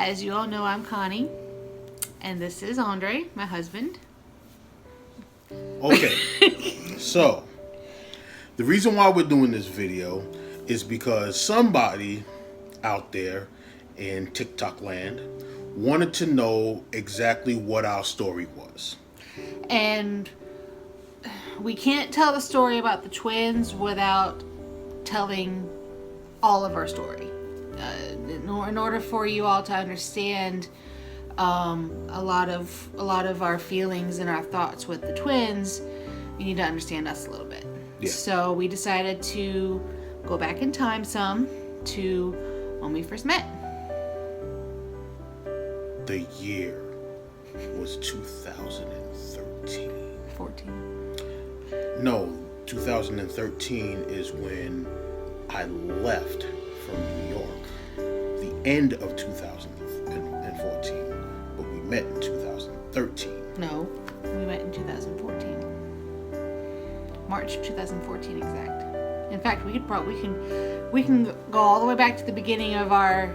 As you all know, I'm Connie, and this is Andre, my husband. Okay, so the reason why we're doing this video is because somebody out there in TikTok land wanted to know exactly what our story was. And we can't tell the story about the twins without telling all of our story. In order for you all to understand a lot of our feelings and our thoughts with the twins, you need to understand us a little bit. Yeah. So we decided to go back in time some to when we first met. The year was 2013. 14. No, 2013 is when I left from New York. The end of 2014, but we met in 2013. No, we met in 2014. March 2014 exact. In fact, we can go all the way back to the beginning of our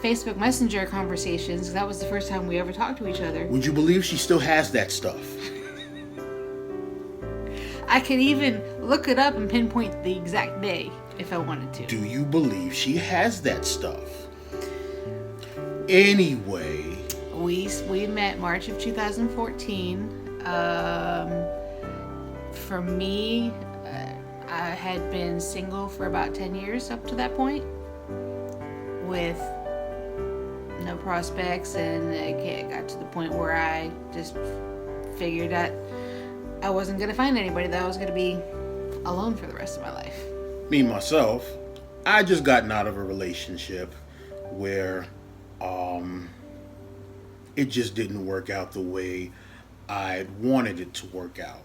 Facebook Messenger conversations, 'cause that was the first time we ever talked to each other. Would you believe she still has that stuff? I could even look it up and pinpoint the exact day if I wanted to. Do you believe she has that stuff? Anyway, We met March of 2014. For me, I had been single for about 10 years up to that point, with no prospects, and it got to the point where I just figured that I wasn't going to find anybody, that I was going to be alone for the rest of my life. me myself, I just gotten out of a relationship where it just didn't work out the way I wanted it to work out.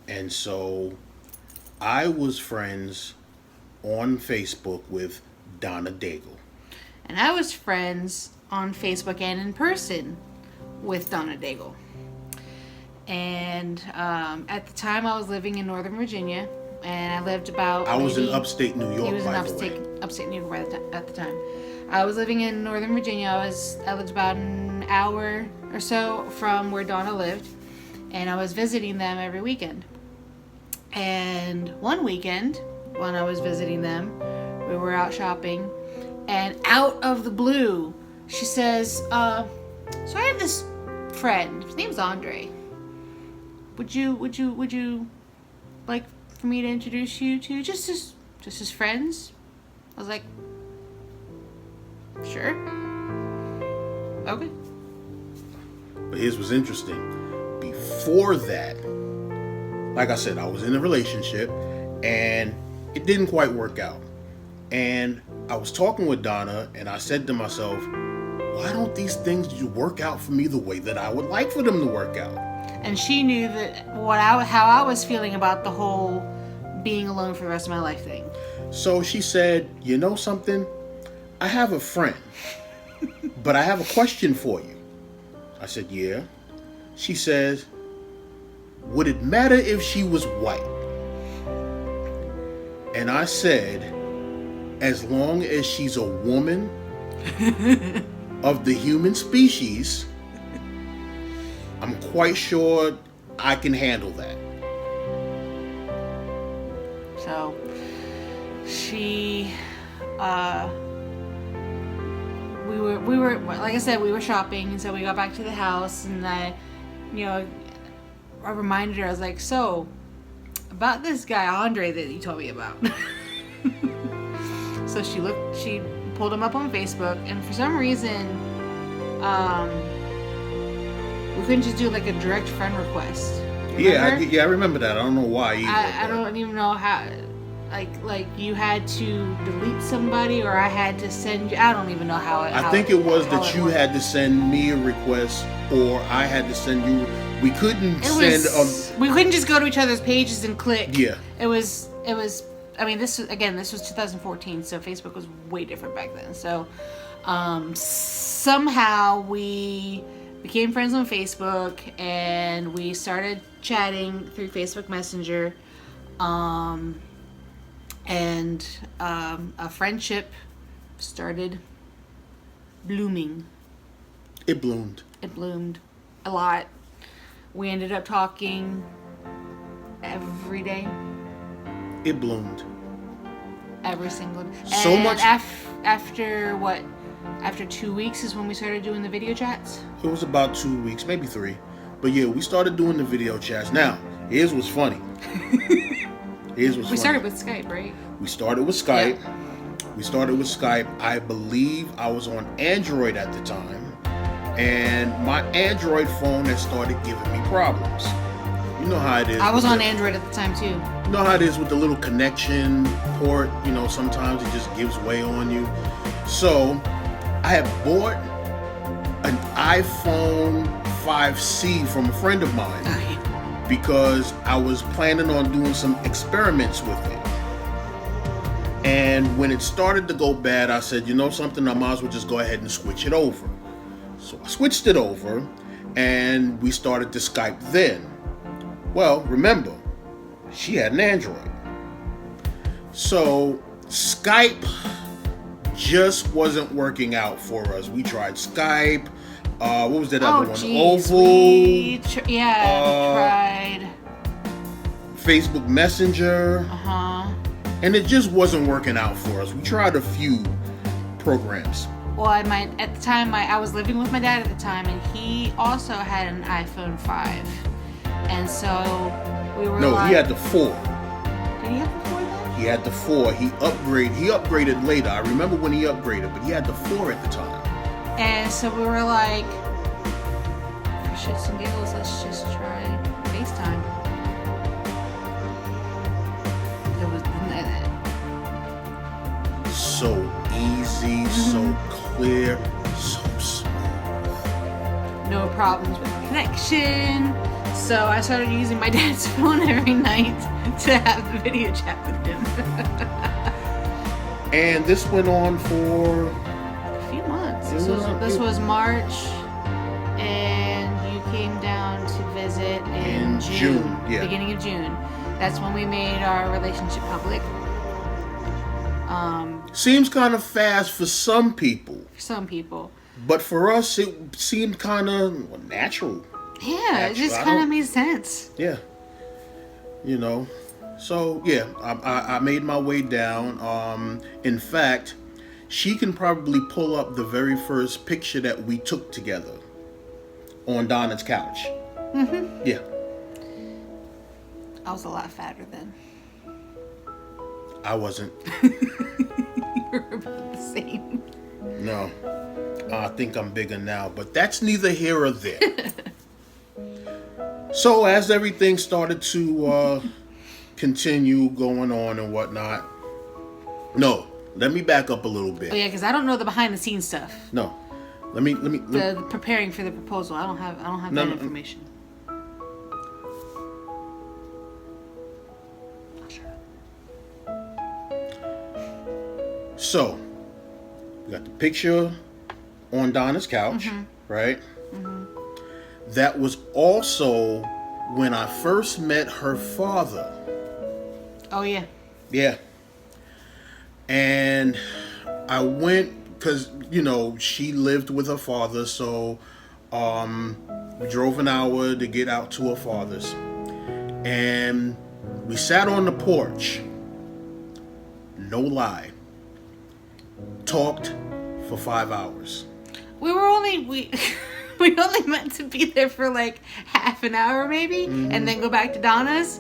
And so I was friends on Facebook with Donna Daigle. And I was friends on Facebook and in person with Donna Daigle. And at the time, I was living in Northern Virginia, and I lived about. I was in upstate New York. He was in by the way. upstate New York at the time. I was living in Northern Virginia. I lived about an hour or so from where Donna lived, and I was visiting them every weekend. And one weekend, when I was visiting them, we were out shopping, and out of the blue, she says, "So I have this friend. His name's Andre. Would you like for me to introduce you to just as friends?" I was like, "Sure. Okay." But here's what's interesting. Before that, like I said, I was in a relationship and it didn't quite work out. And I was talking with Donna and I said to myself, why don't these things work out for me the way that I would like for them to work out? And she knew that how I was feeling about the whole being alone for the rest of my life thing. So she said, you know something? I have a friend, but I have a question for you. I said, yeah. She says, would it matter if she was white? And I said, as long as she's a woman of the human species, I'm quite sure I can handle that. So she, we were like I said, we were shopping, and so we got back to the house, and I reminded her. I was like, "So, about this guy Andre that you told me about." So she pulled him up on Facebook, and for some reason, we couldn't just do like a direct friend request. Remember? Yeah, I remember that. I don't know why either. I don't even know how. Like you had to delete somebody, or I had to send you. I don't even know how. I think it was that you had to send me a request, or I had to send you. We couldn't We couldn't just go to each other's pages and click. Yeah. It was. I mean, this was 2014, so Facebook was way different back then. So, somehow we became friends on Facebook, and we started chatting through Facebook Messenger. And a friendship started blooming. It bloomed. It bloomed a lot. We ended up talking every day. It bloomed. Every single day. So and much. After 2 weeks is when we started doing the video chats. It was about 2 weeks, maybe 3. But yeah, we started doing the video chats. Now, here's what's funny. We started with Skype, right? We started with Skype. Yeah. We started with Skype. I believe I was on Android at the time. And my Android phone had started giving me problems. You know how it is. I was on Android at the time too. You know how it is with the little connection port. You know, sometimes it just gives way on you. So I had bought an iPhone 5C from a friend of mine because I was planning on doing some experiments with it. And when it started to go bad, I said, you know something, I might as well just go ahead and switch it over. So I switched it over and we started to Skype then. Well, remember, she had an Android. So Skype just wasn't working out for us. We tried Skype. What was that other one? Geez. Oval. We tried. Facebook Messenger. And it just wasn't working out for us. We tried a few programs. Well, at the time, I was living with my dad at the time, and he also had an iPhone 5. And so we were No, like... he had the 4. Did he have the 4 then? He had the 4. He upgraded later. I remember when he upgraded, but he had the 4 at the time. And so we were like, for shits and giggles, let's just try FaceTime. It was so easy, so clear, so smooth. No problems with connection. So I started using my dad's phone every night to have the video chat with him. And this went on for a few months. This was March, and you came down to visit in June. Yeah. Beginning of June. That's when we made our relationship public. Seems kind of fast for some people. But for us, it seemed kind of natural. Yeah, it just kind of made sense. Yeah. You know. So, yeah, I made my way down. In fact, she can probably pull up the very first picture that we took together on Donna's couch. Yeah. I was a lot fatter then. I wasn't. You were about the same. No. I think I'm bigger now, but that's neither here or there. So as everything started to continue going on and whatnot. No, let me back up a little bit. Oh yeah, because I don't know the behind the scenes stuff. No. Let me the preparing for the proposal. I don't have that information. So, we got the picture on Donna's couch, right? That was also when I first met her father. Oh, yeah. Yeah. And I went, because, you know, she lived with her father, so we drove an hour to get out to her father's. And we sat on the porch. No lie. Talked for 5 hours. We only meant to be there for like half an hour maybe, and then go back to Donna's.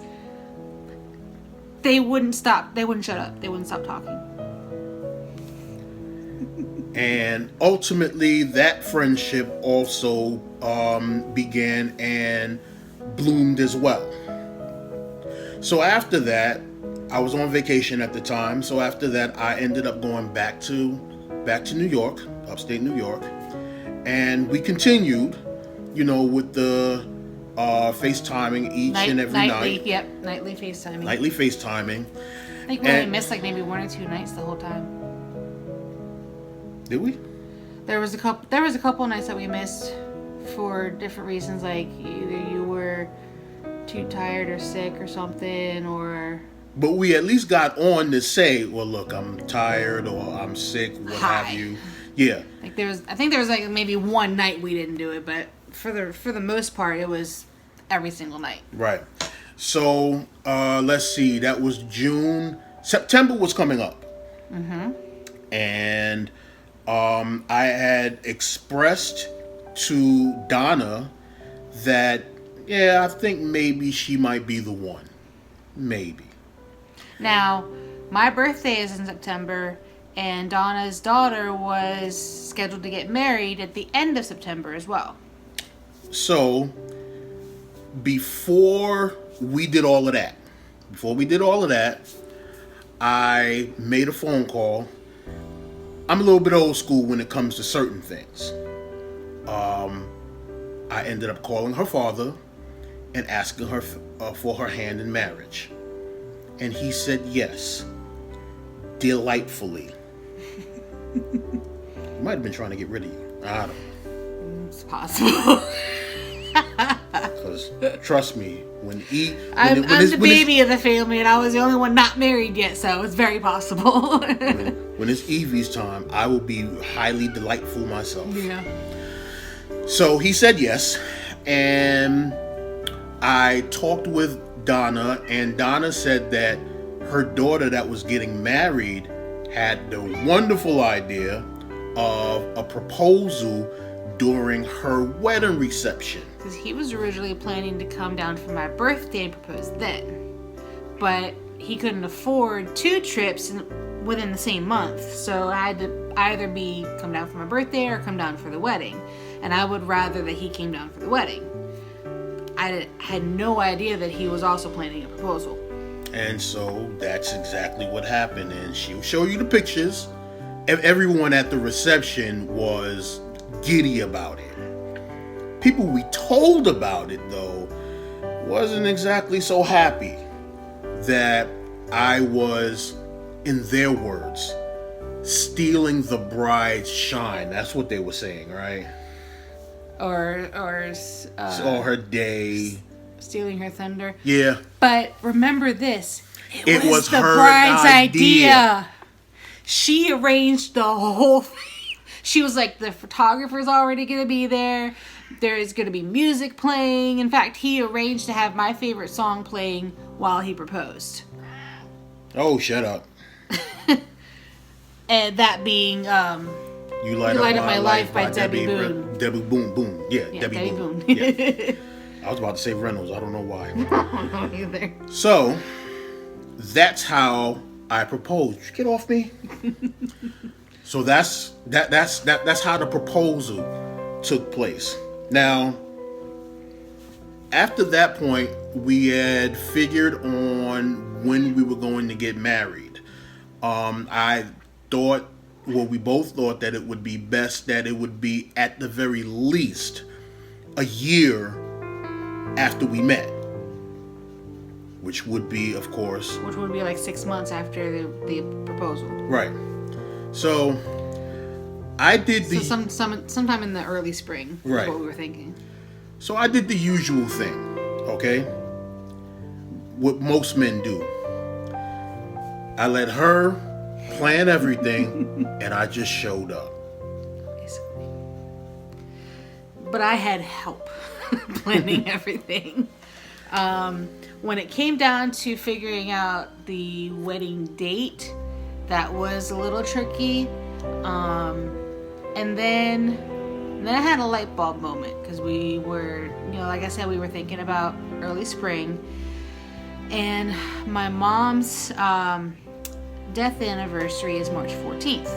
They wouldn't stop. They wouldn't shut up. They wouldn't stop talking. And ultimately, that friendship also began and bloomed as well. So after that, I was on vacation at the time. So after that, I ended up going back to New York, upstate New York, and we continued, you know, with the FaceTiming each and every night. Yep, nightly FaceTiming. Nightly FaceTiming. I think we only missed like maybe 1 or 2 nights the whole time. Did we? There was a couple nights that we missed for different reasons, like either you were too tired or sick or something, or... But we at least got on to say, well, look, I'm tired or I'm sick, what have you. Yeah. Like I think there was like maybe one night we didn't do it, but for the most part, it was every single night. Right. So let's see. That was June. September was coming up. Mm-hmm. And I had expressed to Donna that, yeah, I think maybe she might be the one. Maybe. Now, my birthday is in September, and Donna's daughter was scheduled to get married at the end of September as well. So, before we did all of that, I made a phone call. I'm a little bit old school when it comes to certain things. I ended up calling her father and asking her for her hand in marriage. And he said yes. Delightfully. He might have been trying to get rid of you. I don't know. It's possible. Because, trust me, I'm the baby of the family, and I was the only one not married yet, so it's very possible. when it's Evie's time, I will be highly delightful myself. Yeah. So he said yes, and I talked with Donna, and Donna said that her daughter that was getting married had the wonderful idea of a proposal during her wedding reception. Because he was originally planning to come down for my birthday and propose then. But he couldn't afford 2 trips within the same month. So I had to either come down for my birthday or come down for the wedding. And I would rather that he came down for the wedding. I had no idea that he was also planning a proposal. And so that's exactly what happened. And she'll show you the pictures. Everyone at the reception was giddy about it. People we told about it, though, wasn't exactly so happy that I was, in their words, stealing the bride's shine. That's what they were saying, right? Or her day. Stealing her thunder. Yeah. But remember this. It was the her bride's idea. She arranged the whole thing. She was like, the photographer's already going to be there. There's going to be music playing. In fact, he arranged to have my favorite song playing while he proposed. Oh, shut up. And that being You Light Up My Life by Debbie Boone. Debbie Boone. Boone. Yeah, Debbie Boone. Yeah. I was about to say Reynolds. I don't know why. I don't know either. So, that's how I proposed. Get off me. So that's how the proposal took place. Now, after that point, we had figured on when we were going to get married. We both thought that it would be best that it would be at the very least a year after we met. Which would be, of course... Which would be like 6 months after the proposal. Right. So, I did the... So sometime in the early spring is right. What we were thinking. So I did the usual thing, okay? What most men do. I let her plan everything, and I just showed up. Basically. But I had help planning everything. When it came down to figuring out the wedding date, that was a little tricky. And then I had a light bulb moment because we were, like I said, we were thinking about early spring. And my mom's death anniversary is March 14th.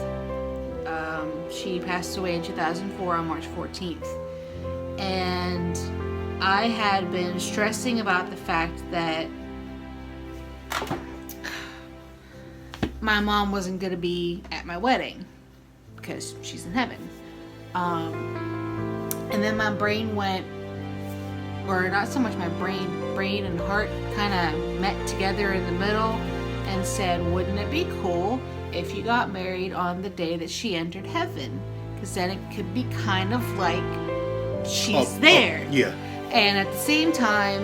She passed away in 2004 on March 14th. And I had been stressing about the fact that my mom wasn't going to be at my wedding because she's in heaven. And then my brain went, or not so much my brain and heart kind of met together in the middle and said, wouldn't it be cool if you got married on the day that she entered heaven? Because then it could be kind of like she's there. Yeah. And at the same time,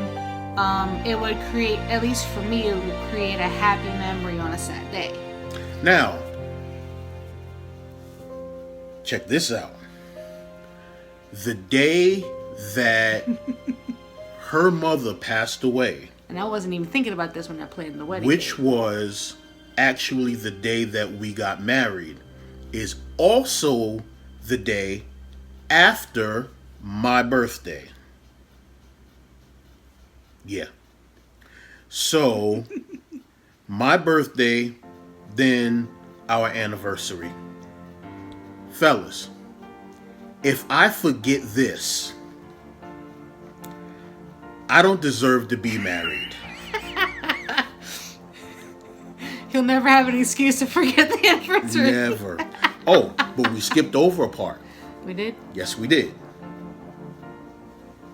it would create, at least for me, it would create a happy memory on a sad day. Now, check this out. The day that her mother passed away, And I wasn't even thinking about this when I planned the wedding. which was actually the day that we got married, is also the day after my birthday. Yeah. So, my birthday, then our anniversary. Fellas, if I forget this, I don't deserve to be married. He'll never have an excuse to forget the anniversary. Never. Oh, but we skipped over a part. We did? Yes, we did.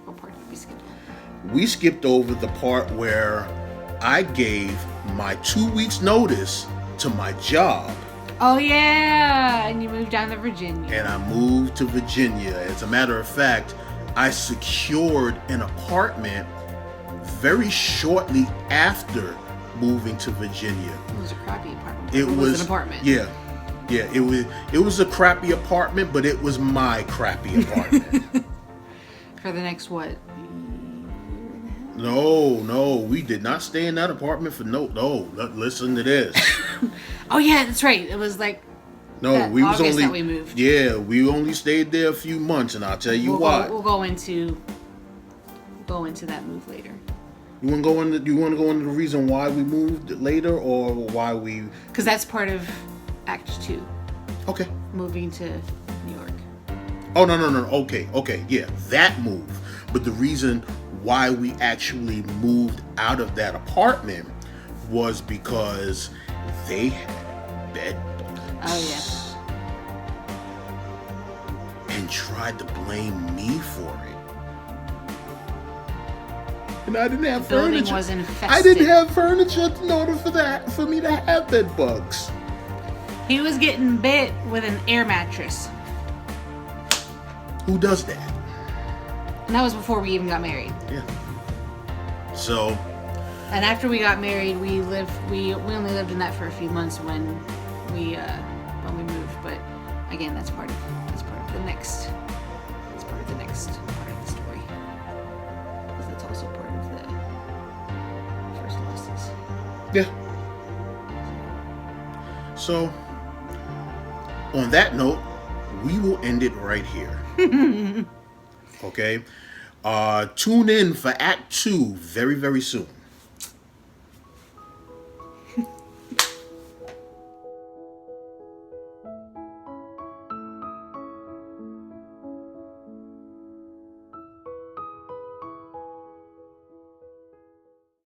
What part did we skip? We skipped over the part where I gave my 2 weeks notice to my job Oh, yeah. And you moved down to Virginia. and I moved to Virginia. As a matter of fact, I secured an apartment very shortly after moving to Virginia. It was a crappy apartment. It was an apartment. Yeah. Yeah, it was a crappy apartment, but it was my crappy apartment. For the next, what? No, we did not stay in that apartment for no. Listen to this. Oh, yeah, that's right. It was like No, that we was August only that we moved. Yeah, we only stayed there a few months, and I'll tell you why. We'll go into that move later. You want to go into the reason why we moved later, or why we? Because that's part of Act 2, Okay. moving to New York. Oh no. Okay, yeah, that move. But the reason why we actually moved out of that apartment was because they had bed bugs. Oh, And tried to blame me for it. And I didn't have building furniture. was infested. I didn't have furniture in order for me to have bed bugs. He was getting bit with an air mattress. Who does that? And that was before we even got married. Yeah. So, And after we got married, we only lived in that for a few months when we moved. But again, that's part of the next part of the story. Because that's also part of the first losses. yeah. So, on that note, we will end it right here. Okay? Tune in for Act 2 very, very soon.